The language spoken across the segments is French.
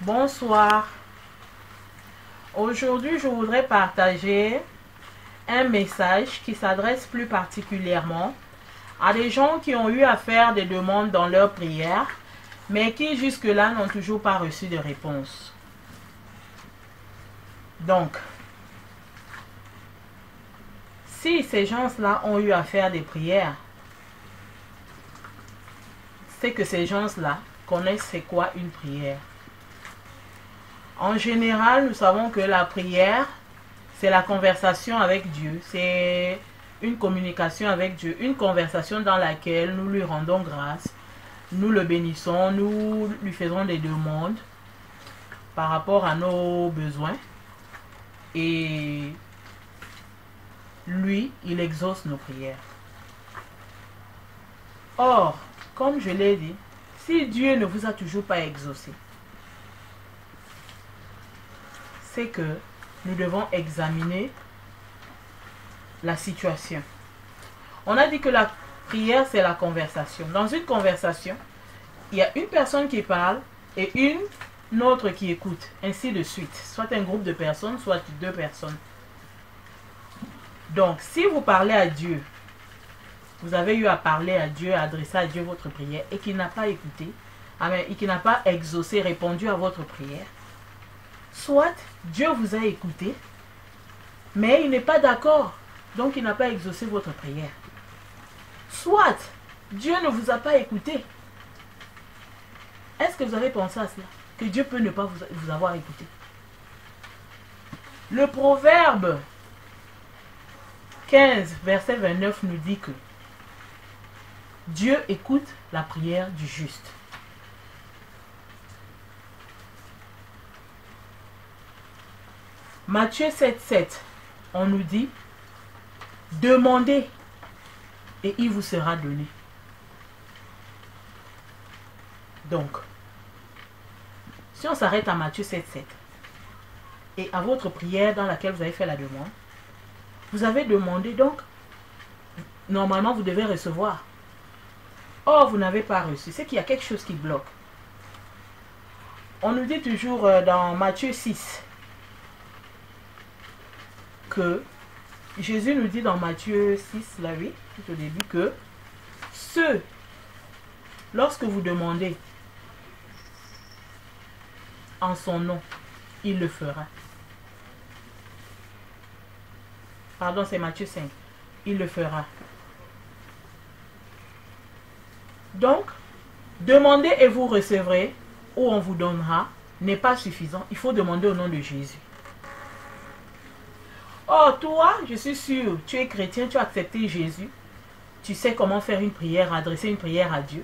Bonsoir. Aujourd'hui, je voudrais partager un message qui s'adresse plus particulièrement à des gens qui ont eu à faire des demandes dans leur prière, mais qui jusque-là n'ont toujours pas reçu de réponse. Donc, si ces gens-là ont eu à faire des prières, c'est que ces gens-là connaissent c'est quoi une prière. En général, nous savons que la prière, c'est la conversation avec Dieu. C'est une communication avec Dieu, une conversation dans laquelle nous lui rendons grâce, nous le bénissons, nous lui faisons des demandes par rapport à nos besoins. Et lui, il exauce nos prières. Or, comme je l'ai dit, si Dieu ne vous a toujours pas exaucé, c'est que nous devons examiner la situation. On a dit que la prière, c'est la conversation. Dans une conversation, il y a une personne qui parle et une autre qui écoute, ainsi de suite. Soit un groupe de personnes, soit deux personnes. Donc, si vous parlez à Dieu, vous avez eu à parler à Dieu, à adresser à Dieu votre prière et qu'il n'a pas écouté, et qu'il n'a pas exaucé, répondu à votre prière, soit Dieu vous a écouté, mais il n'est pas d'accord, donc il n'a pas exaucé votre prière. Soit Dieu ne vous a pas écouté. Est-ce que vous avez pensé à cela? Que Dieu peut ne pas vous avoir écouté. Le proverbe 15, verset 29 nous dit que Dieu écoute la prière du juste. Matthieu 7,7, on nous dit, demandez et il vous sera donné. Donc, si on s'arrête à Matthieu 7,7 et à votre prière dans laquelle vous avez fait la demande, vous avez demandé, donc, normalement vous devez recevoir. Or, vous n'avez pas reçu, c'est qu'il y a quelque chose qui bloque. On nous dit toujours dans Matthieu 6, que Jésus nous dit dans Matthieu 6, là oui, tout au début, que lorsque vous demandez en son nom, il le fera. Pardon, c'est Matthieu 5. Il le fera. Donc, demandez et vous recevrez, ou on vous donnera, n'est pas suffisant. Il faut demander au nom de Jésus. Oh, toi, je suis sûr, tu es chrétien, tu as accepté Jésus. Tu sais comment faire une prière, adresser une prière à Dieu.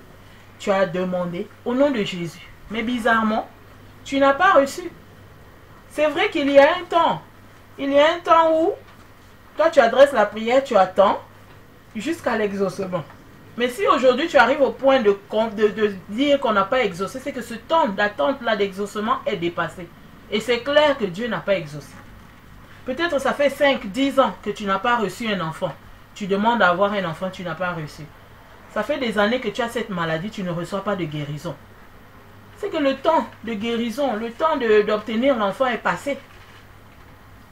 Tu as demandé au nom de Jésus. Mais bizarrement, tu n'as pas reçu. C'est vrai qu'il y a un temps. Il y a un temps où toi, tu adresses la prière, tu attends jusqu'à l'exaucement. Mais si aujourd'hui, tu arrives au point de dire qu'on n'a pas exaucé, c'est que ce temps d'attente-là d'exaucement est dépassé. Et c'est clair que Dieu n'a pas exaucé. Peut-être ça fait 5-10 ans que tu n'as pas reçu un enfant. Tu demandes à avoir un enfant, tu n'as pas reçu. Ça fait des années que tu as cette maladie, tu ne reçois pas de guérison. C'est que le temps de guérison, le temps d'obtenir l'enfant est passé.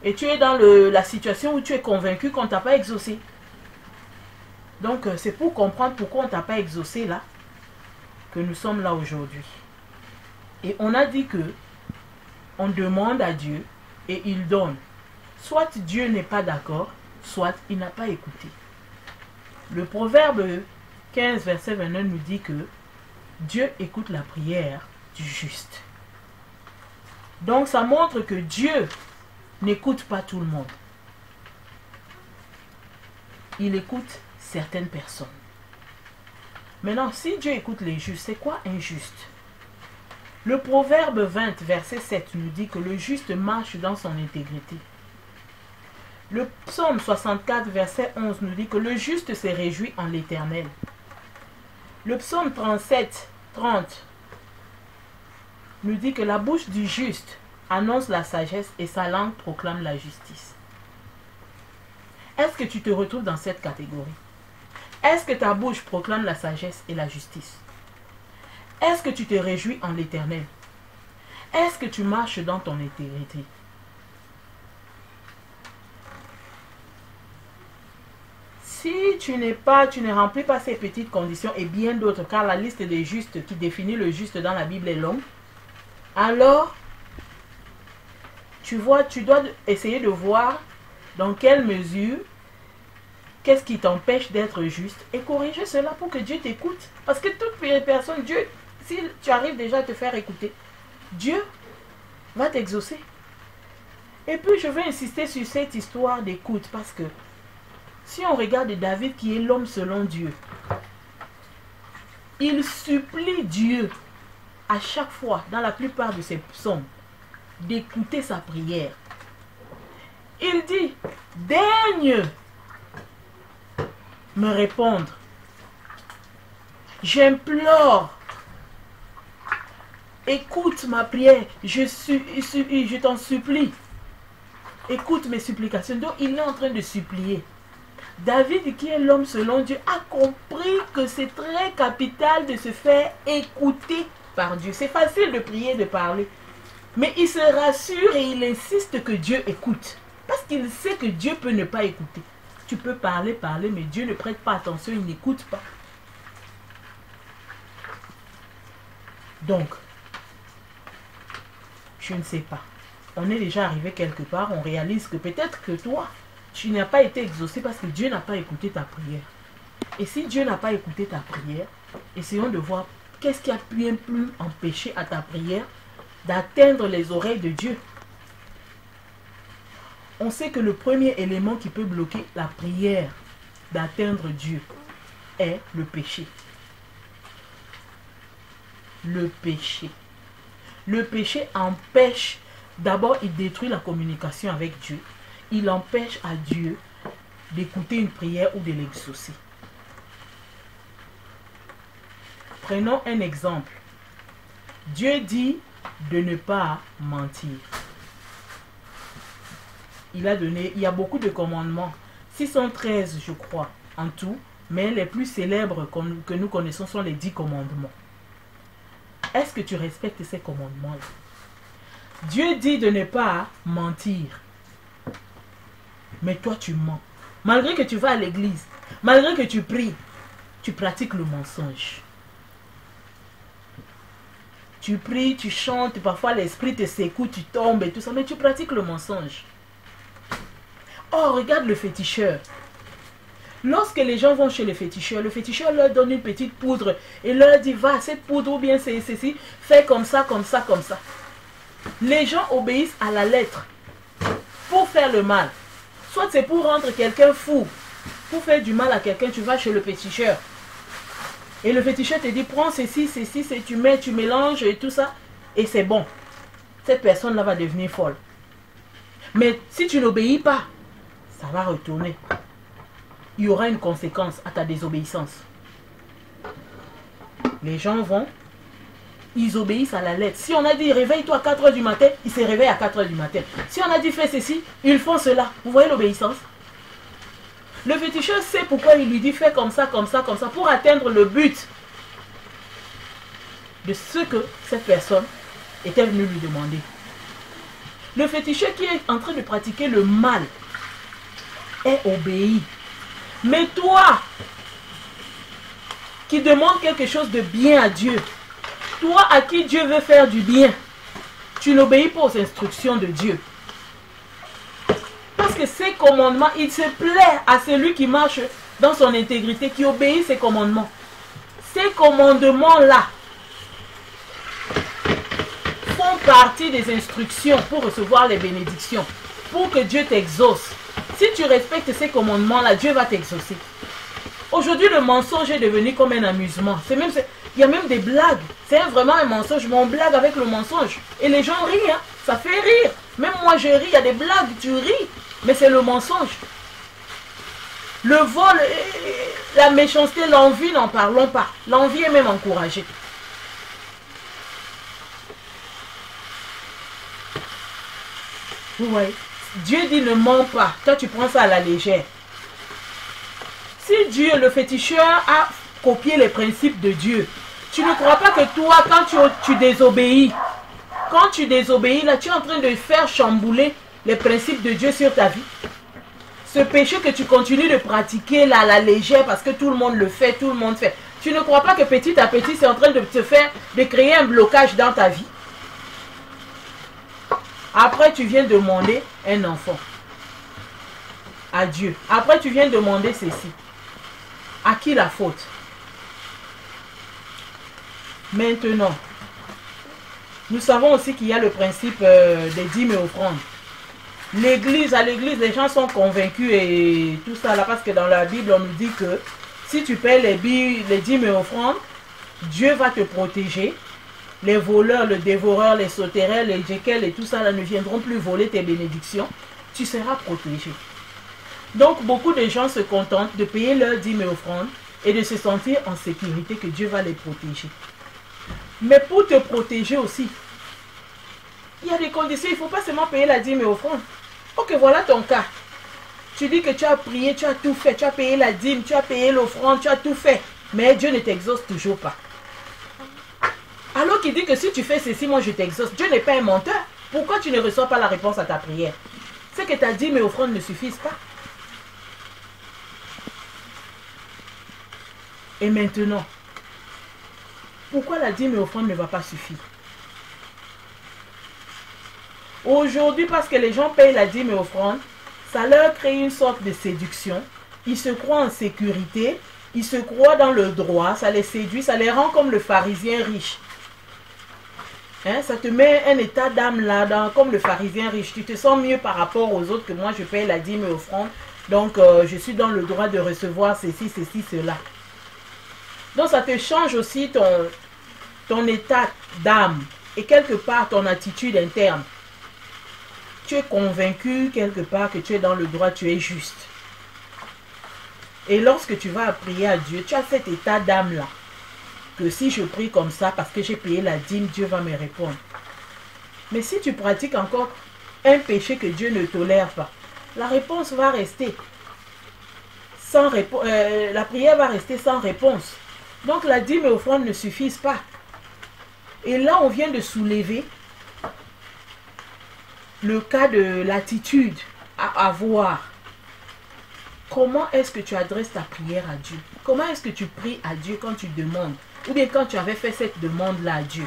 Et tu es dans la situation où tu es convaincu qu'on ne t'a pas exaucé. Donc c'est pour comprendre pourquoi on ne t'a pas exaucé là, que nous sommes là aujourd'hui. Et on a dit que on demande à Dieu et il donne. Soit Dieu n'est pas d'accord, soit il n'a pas écouté. Le proverbe 15, verset 29 nous dit que Dieu écoute la prière du juste. Donc ça montre que Dieu n'écoute pas tout le monde. Il écoute certaines personnes. Maintenant, si Dieu écoute les justes, c'est quoi un juste? Le proverbe 20, verset 7 nous dit que le juste marche dans son intégrité. Le psaume 64, verset 11 nous dit que le juste se réjouit en l'Éternel. Le psaume 37, 30 nous dit que la bouche du juste annonce la sagesse et sa langue proclame la justice. Est-ce que tu te retrouves dans cette catégorie? Est-ce que ta bouche proclame la sagesse et la justice? Est-ce que tu te réjouis en l'Éternel? Est-ce que tu marches dans ton intégrité? Si tu ne remplis pas ces petites conditions et bien d'autres, car la liste des justes qui définit le juste dans la Bible est longue, alors tu dois essayer de voir dans quelle mesure, qu'est-ce qui t'empêche d'être juste et corriger cela pour que Dieu t'écoute. Parce que toute personne, Dieu, si tu arrives déjà à te faire écouter, Dieu va t'exaucer. Et puis je vais insister sur cette histoire d'écoute parce que si on regarde David qui est l'homme selon Dieu, il supplie Dieu à chaque fois, dans la plupart de ses psaumes, d'écouter sa prière. Il dit, daigne me répondre. J'implore. Écoute ma prière. Je t'en supplie. Écoute mes supplications. Donc il est en train de supplier. David, qui est l'homme selon Dieu, a compris que c'est très capital de se faire écouter par Dieu. C'est facile de prier, de parler. Mais il se rassure et il insiste que Dieu écoute. Parce qu'il sait que Dieu peut ne pas écouter. Tu peux parler, mais Dieu ne prête pas attention, il n'écoute pas. Donc, je ne sais pas. On est déjà arrivé quelque part, on réalise que peut-être que toi, tu n'as pas été exaucé parce que Dieu n'a pas écouté ta prière. Et si Dieu n'a pas écouté ta prière, essayons de voir qu'est-ce qui a pu empêcher à ta prière d'atteindre les oreilles de Dieu. On sait que le premier élément qui peut bloquer la prière d'atteindre Dieu est le péché. Le péché. Le péché empêche, d'abord il détruit la communication avec Dieu. Il empêche à Dieu d'écouter une prière ou de l'exaucer. Prenons un exemple. Dieu dit de ne pas mentir. Il y a beaucoup de commandements. 613, je crois, en tout. Mais les plus célèbres que nous connaissons sont les 10 commandements. Est-ce que tu respectes ces commandements-là? Dieu dit de ne pas mentir. Mais toi, tu mens. Malgré que tu vas à l'église, malgré que tu pries, tu pratiques le mensonge. Tu pries, tu chantes, parfois l'esprit te secoue, tu tombes et tout ça, mais tu pratiques le mensonge. Oh, regarde le féticheur. Lorsque les gens vont chez le féticheur leur donne une petite poudre et leur dit, va, cette poudre ou bien c'est ceci, fais comme ça, comme ça, comme ça. Les gens obéissent à la lettre pour faire le mal. Soit c'est pour rendre quelqu'un fou, pour faire du mal à quelqu'un, tu vas chez le féticheur. Et le féticheur te dit, prends ceci, tu mets, tu mélanges et tout ça, et c'est bon. Cette personne-là va devenir folle. Mais si tu n'obéis pas, ça va retourner. Il y aura une conséquence à ta désobéissance. Les gens vont, ils obéissent à la lettre. Si on a dit réveille-toi à 4 h du matin, ils se réveillent à 4 h du matin. Si on a dit fais ceci, ils font cela. Vous voyez l'obéissance? Le féticheur sait pourquoi il lui dit fais comme ça, comme ça, comme ça, pour atteindre le but de ce que cette personne était venue lui demander. Le féticheur qui est en train de pratiquer le mal est obéi. Mais toi, qui demande quelque chose de bien à Dieu, toi à qui Dieu veut faire du bien, tu n'obéis pas aux instructions de Dieu. Parce que ces commandements, il se plaît à celui qui marche dans son intégrité, qui obéit ses commandements. Ces commandements-là font partie des instructions pour recevoir les bénédictions, pour que Dieu t'exauce. Si tu respectes ces commandements-là, Dieu va t'exaucer. Aujourd'hui, le mensonge est devenu comme un amusement. Il y a même des blagues. C'est vraiment un mensonge, mais on blague avec le mensonge. Et les gens rient, hein? Ça fait rire. Même moi, je ris, il y a des blagues, tu ris. Mais c'est le mensonge. Le vol, la méchanceté, l'envie, n'en parlons pas. L'envie est même encouragée. Vous voyez? Dieu dit ne mens pas. Toi, tu prends ça à la légère. Si Dieu, le féticheur, a copié les principes de Dieu, tu ne crois pas que toi, quand tu désobéis, que Quand tu désobéis, là, tu es en train de faire chambouler les principes de Dieu sur ta vie. Ce péché que tu continues de pratiquer là, à la légère, parce que tout le monde le fait, tout le monde fait. Tu ne crois pas que petit à petit, c'est en train de te faire, de créer un blocage dans ta vie. Après, tu viens demander un enfant à Dieu. Après, tu viens demander ceci. À qui la faute? Maintenant, nous savons aussi qu'il y a le principe des dîmes et offrandes. L'église, à l'église, les gens sont convaincus et tout ça là, parce que dans la Bible, on nous dit que si tu paies les dîmes et offrandes, Dieu va te protéger. Les voleurs, le dévoreur, les sauterelles, les jékels et tout ça là ne viendront plus voler tes bénédictions. Tu seras protégé. Donc, beaucoup de gens se contentent de payer leurs dîmes et offrandes et de se sentir en sécurité que Dieu va les protéger. Mais pour te protéger aussi, il y a des conditions. Il ne faut pas seulement payer la dîme et offrande. Ok, voilà ton cas. Tu dis que tu as prié, tu as tout fait. Tu as payé la dîme, tu as payé l'offrande, tu as tout fait. Mais Dieu ne t'exauce toujours pas. Alors qu'il dit que si tu fais ceci, moi je t'exauce. Dieu n'est pas un menteur. Pourquoi tu ne reçois pas la réponse à ta prière? C'est que ta dîme et offrande ne suffisent pas. Et maintenant, pourquoi la dîme et offrande ne va pas suffire? Aujourd'hui, parce que les gens payent la dîme et offrande, ça leur crée une sorte de séduction. Ils se croient en sécurité, ils se croient dans le droit, ça les séduit, ça les rend comme le pharisien riche. Hein, ça te met un état d'âme là, comme le pharisien riche. Tu te sens mieux par rapport aux autres que moi, je paye la dîme et offrande. Donc, je suis dans le droit de recevoir ceci, ceci, cela. Donc, ça te change aussi ton état d'âme et quelque part ton attitude interne. Tu es convaincu quelque part que tu es dans le droit, tu es juste. Et lorsque tu vas prier à Dieu, tu as cet état d'âme-là. Que si je prie comme ça, parce que j'ai payé la dîme, Dieu va me répondre. Mais si tu pratiques encore un péché que Dieu ne tolère pas, la réponse va rester sans réponse. La prière va rester sans réponse. Donc la dîme et l'offrande ne suffisent pas. Et là, on vient de soulever le cas de l'attitude à avoir. Comment est-ce que tu adresses ta prière à Dieu? Comment est-ce que tu pries à Dieu quand tu demandes? Ou bien quand tu avais fait cette demande-là à Dieu?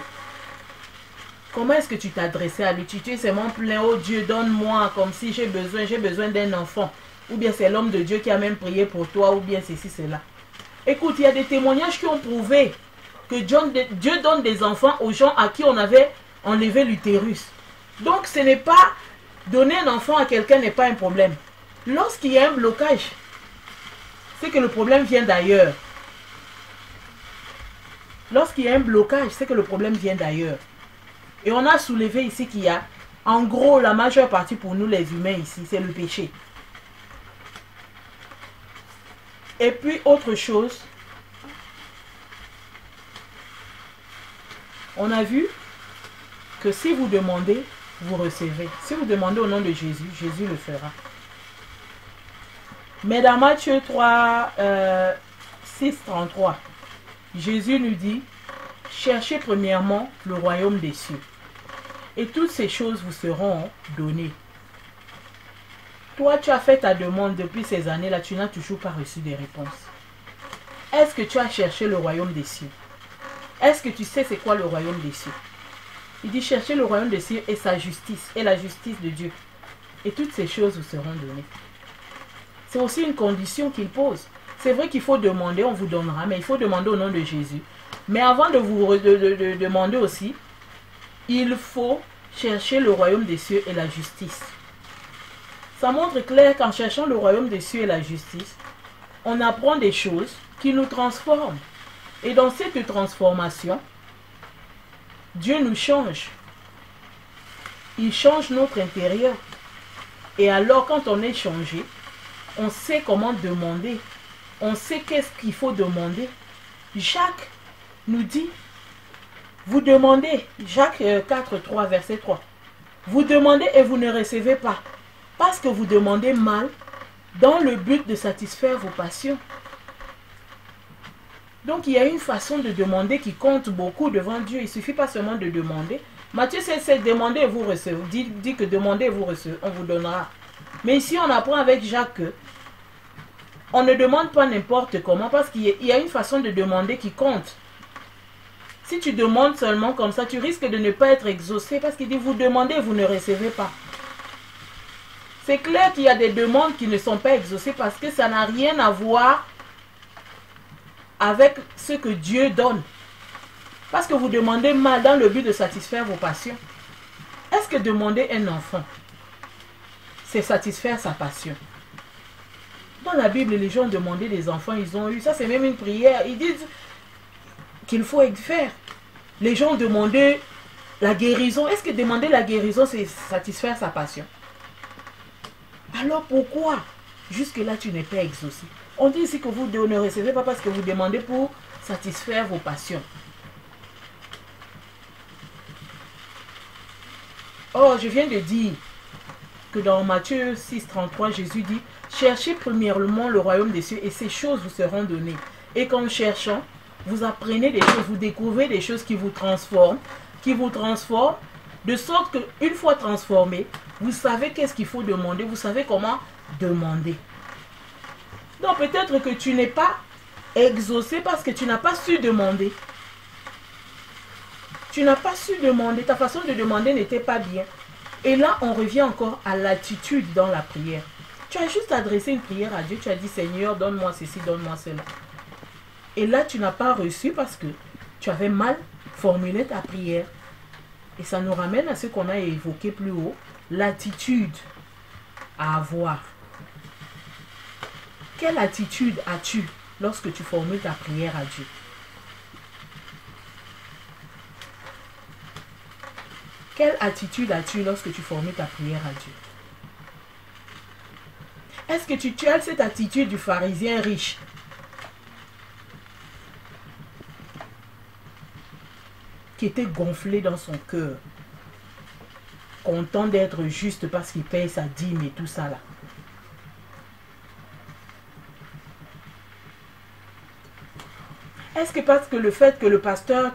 Comment est-ce que tu t'adressais à lui? Tu es seulement plein, oh Dieu, donne-moi, comme si j'ai besoin d'un enfant. Ou bien c'est l'homme de Dieu qui a même prié pour toi, ou bien ceci, cela. Écoute, il y a des témoignages qui ont prouvé que Dieu donne des enfants aux gens à qui on avait enlevé l'utérus. Donc ce n'est pas, donner un enfant à quelqu'un n'est pas un problème. Lorsqu'il y a un blocage, c'est que le problème vient d'ailleurs. Lorsqu'il y a un blocage, c'est que le problème vient d'ailleurs. Et on a soulevé ici qu'il y a, en gros, la majeure partie pour nous les humains ici, c'est le péché. Et puis autre chose, on a vu que si vous demandez, vous recevez. Si vous demandez au nom de Jésus, Jésus le fera. Mais dans Matthieu 3, 6, 33, Jésus nous dit, cherchez premièrement le royaume des cieux. Et toutes ces choses vous seront données. Toi, tu as fait ta demande depuis ces années-là, tu n'as toujours pas reçu des réponses. Est-ce que tu as cherché le royaume des cieux? Est-ce que tu sais c'est quoi le royaume des cieux? Il dit cherchez le royaume des cieux et sa justice, et la justice de Dieu. Et toutes ces choses vous seront données. C'est aussi une condition qu'il pose. C'est vrai qu'il faut demander, on vous donnera, mais il faut demander au nom de Jésus. Mais avant de vous demander aussi, il faut chercher le royaume des cieux et la justice. Ça montre clair qu'en cherchant le royaume des cieux et la justice, on apprend des choses qui nous transforment. Et dans cette transformation, Dieu nous change. Il change notre intérieur. Et alors, quand on est changé, on sait comment demander. On sait qu'est-ce qu'il faut demander. Jacques nous dit, vous demandez, Jacques 4, 3, verset 3, vous demandez et vous ne recevez pas, parce que vous demandez mal, dans le but de satisfaire vos passions. Donc il y a une façon de demander qui compte beaucoup devant Dieu. Il ne suffit pas seulement de demander, Matthieu 7, c'est demandez et vous recevez. Dit que demandez et vous recevez, on vous donnera. Mais ici, on apprend avec Jacques que on ne demande pas n'importe comment parce qu'il y a une façon de demander qui compte. Si tu demandes seulement comme ça, tu risques de ne pas être exaucé parce qu'il dit vous demandez et vous ne recevez pas. C'est clair qu'il y a des demandes qui ne sont pas exaucées parce que ça n'a rien à voir avec ce que Dieu donne. Parce que vous demandez mal dans le but de satisfaire vos passions. Est-ce que demander un enfant, c'est satisfaire sa passion? Dans la Bible, les gens demandaient des enfants, ils ont eu. Ça, c'est même une prière. Ils disent qu'il faut faire. Les gens demandaient la guérison. Est-ce que demander la guérison, c'est satisfaire sa passion? Alors pourquoi jusque-là tu n'es pas exaucé? On dit ici que vous ne recevez pas parce que vous demandez pour satisfaire vos passions. Or, je viens de dire que dans Matthieu 6, 33, Jésus dit « Cherchez premièrement le royaume des cieux et ces choses vous seront données. Et qu'en cherchant, vous apprenez des choses, vous découvrez des choses qui vous transforment, de sorte qu'une fois transformé, vous savez qu'est-ce qu'il faut demander, vous savez comment demander. » Donc peut-être que tu n'es pas exaucé parce que tu n'as pas su demander. Tu n'as pas su demander, ta façon de demander n'était pas bien. Et là, on revient encore à l'attitude dans la prière. Tu as juste adressé une prière à Dieu, tu as dit Seigneur, donne-moi ceci, donne-moi cela. Et là, tu n'as pas reçu parce que tu avais mal formulé ta prière. Et ça nous ramène à ce qu'on a évoqué plus haut, l'attitude à avoir. Quelle attitude as-tu lorsque tu formules ta prière à Dieu? Quelle attitude as-tu lorsque tu formules ta prière à Dieu? Est-ce que tu as cette attitude du pharisien riche? Qui était gonflé dans son cœur, content d'être juste parce qu'il paye sa dîme et tout ça là. Est-ce que parce que le fait que le pasteur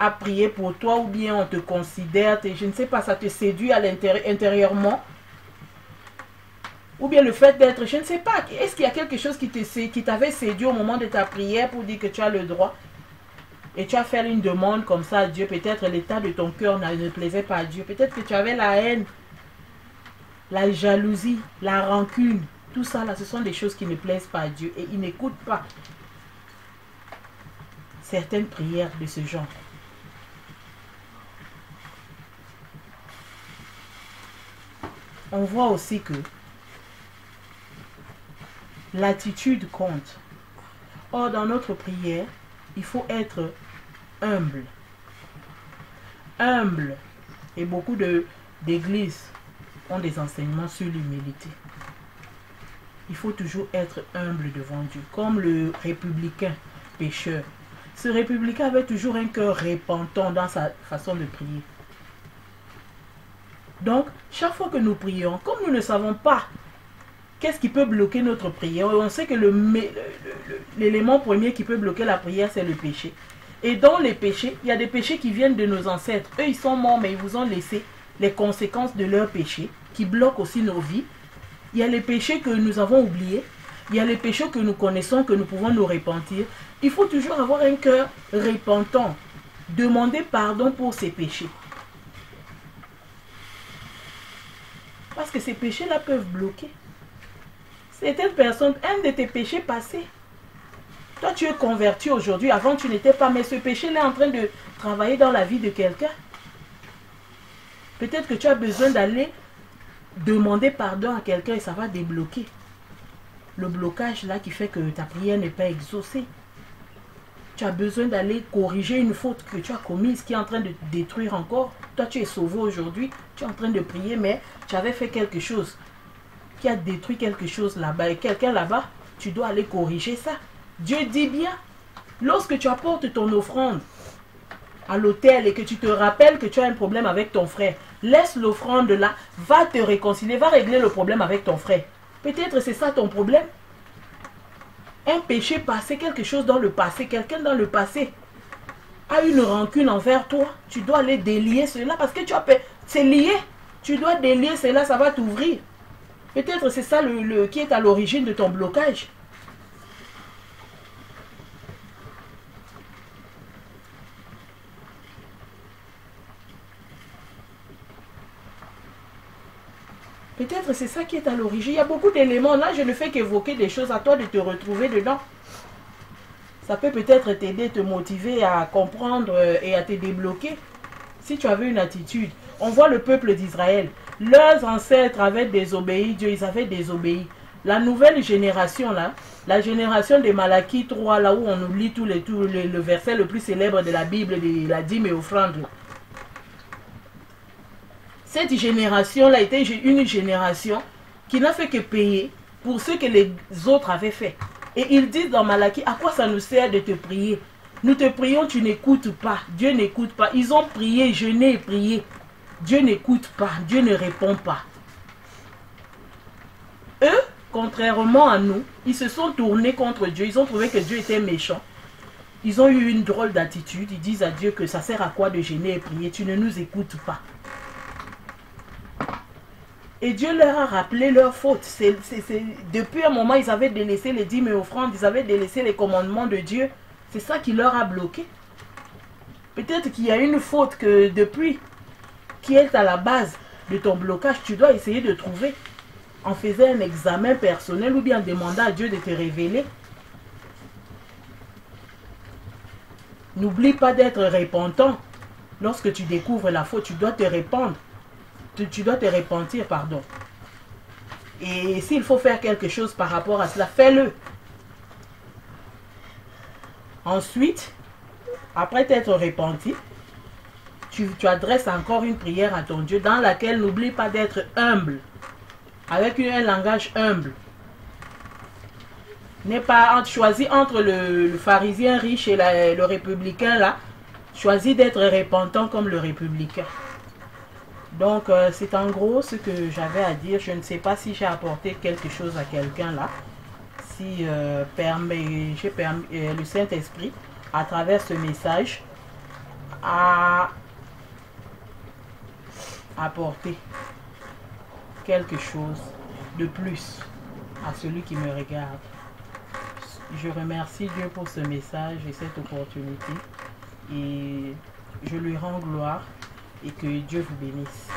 a prié pour toi ou bien on te considère, je ne sais pas, ça te séduit à intérieurement? Ou bien le fait d'être, je ne sais pas, est-ce qu'il y a quelque chose qui t'avait séduit au moment de ta prière pour dire que tu as le droit? Et tu as fait une demande comme ça à Dieu, peut-être l'état de ton cœur ne plaisait pas à Dieu. Peut-être que tu avais la haine, la jalousie, la rancune. Tout ça là, ce sont des choses qui ne plaisent pas à Dieu. Et il n'écoute pas certaines prières de ce genre. On voit aussi que l'attitude compte. Or, dans notre prière, il faut être humble. Humble. Et beaucoup d'églises ont des enseignements sur l'humilité. Il faut toujours être humble devant Dieu. Comme le républicain pécheur. Ce républicain avait toujours un cœur repentant dans sa façon de prier. Donc, chaque fois que nous prions, comme nous ne savons pas qu'est-ce qui peut bloquer notre prière, on sait que l'élément premier qui peut bloquer la prière, c'est le péché. Et dans les péchés, il y a des péchés qui viennent de nos ancêtres. Eux, ils sont morts, mais ils vous ont laissé les conséquences de leurs péchés, qui bloquent aussi nos vies. Il y a les péchés que nous avons oubliés. Il y a les péchés que nous connaissons, que nous pouvons nous repentir. Il faut toujours avoir un cœur repentant. Demander pardon pour ces péchés. Parce que ces péchés-là peuvent bloquer. Certaines personnes, un de tes péchés passés. Toi, tu es converti aujourd'hui. Avant, tu n'étais pas. Mais ce péché-là est en train de travailler dans la vie de quelqu'un. Peut-être que tu as besoin d'aller demander pardon à quelqu'un et ça va débloquer. Le blocage là qui fait que ta prière n'est pas exaucée. Tu as besoin d'aller corriger une faute que tu as commise qui est en train de te détruire encore. Toi, tu es sauvé aujourd'hui. Tu es en train de prier, mais tu avais fait quelque chose qui a détruit quelque chose là-bas. Et quelqu'un là-bas, tu dois aller corriger ça. Dieu dit bien, lorsque tu apportes ton offrande à l'autel et que tu te rappelles que tu as un problème avec ton frère, laisse l'offrande là, va te réconcilier, va régler le problème avec ton frère. Peut-être c'est ça ton problème. Un péché passé, quelque chose dans le passé, quelqu'un dans le passé a une rancune envers toi, tu dois aller délier cela parce que tu as peur. C'est lié. Tu dois délier cela, ça va t'ouvrir. Peut-être c'est ça qui est à l'origine de ton blocage. Peut-être c'est ça qui est à l'origine. Il y a beaucoup d'éléments. Là, je ne fais qu'évoquer des choses, à toi de te retrouver dedans. Ça peut peut-être t'aider, te motiver à comprendre et à te débloquer. Si tu avais une attitude. On voit le peuple d'Israël. Leurs ancêtres avaient désobéi Dieu, ils avaient désobéi. La nouvelle génération, là, la génération de Malachie 3, là où on oublie le verset le plus célèbre de la Bible, de la dîme et offrande. Cette génération-là était une génération qui n'a fait que payer pour ce que les autres avaient fait. Et ils disent dans Malachie, à quoi ça nous sert de te prier? Nous te prions, tu n'écoutes pas. Dieu n'écoute pas. Ils ont prié, jeûné et prié. Dieu n'écoute pas. Dieu ne répond pas. Eux, contrairement à nous, ils se sont tournés contre Dieu. Ils ont trouvé que Dieu était méchant. Ils ont eu une drôle d'attitude. Ils disent à Dieu que ça sert à quoi de jeûner et prier? Tu ne nous écoutes pas. Et Dieu leur a rappelé leur faute. Depuis un moment, ils avaient délaissé les dîmes et offrandes, ils avaient délaissé les commandements de Dieu. C'est ça qui leur a bloqué. Peut-être qu'il y a une faute que depuis, qui est à la base de ton blocage, tu dois essayer de trouver en faisant un examen personnel ou bien en demandant à Dieu de te révéler. N'oublie pas d'être repentant. Lorsque tu découvres la faute, tu dois te répandre. Tu dois te repentir, pardon. Et s'il faut faire quelque chose par rapport à cela, fais-le. Ensuite, après t'être repenti, tu adresses encore une prière à ton Dieu dans laquelle n'oublie pas d'être humble. Avec un langage humble. N'est pas choisi entre le pharisien riche et le républicain là. Choisis d'être repentant comme le républicain. Donc, c'est en gros ce que j'avais à dire. Je ne sais pas si j'ai apporté quelque chose à quelqu'un là. Si le Saint-Esprit, à travers ce message, a apporté quelque chose de plus à celui qui me regarde. Je remercie Dieu pour ce message et cette opportunité. Et je lui rends gloire et que Dieu vous bénisse.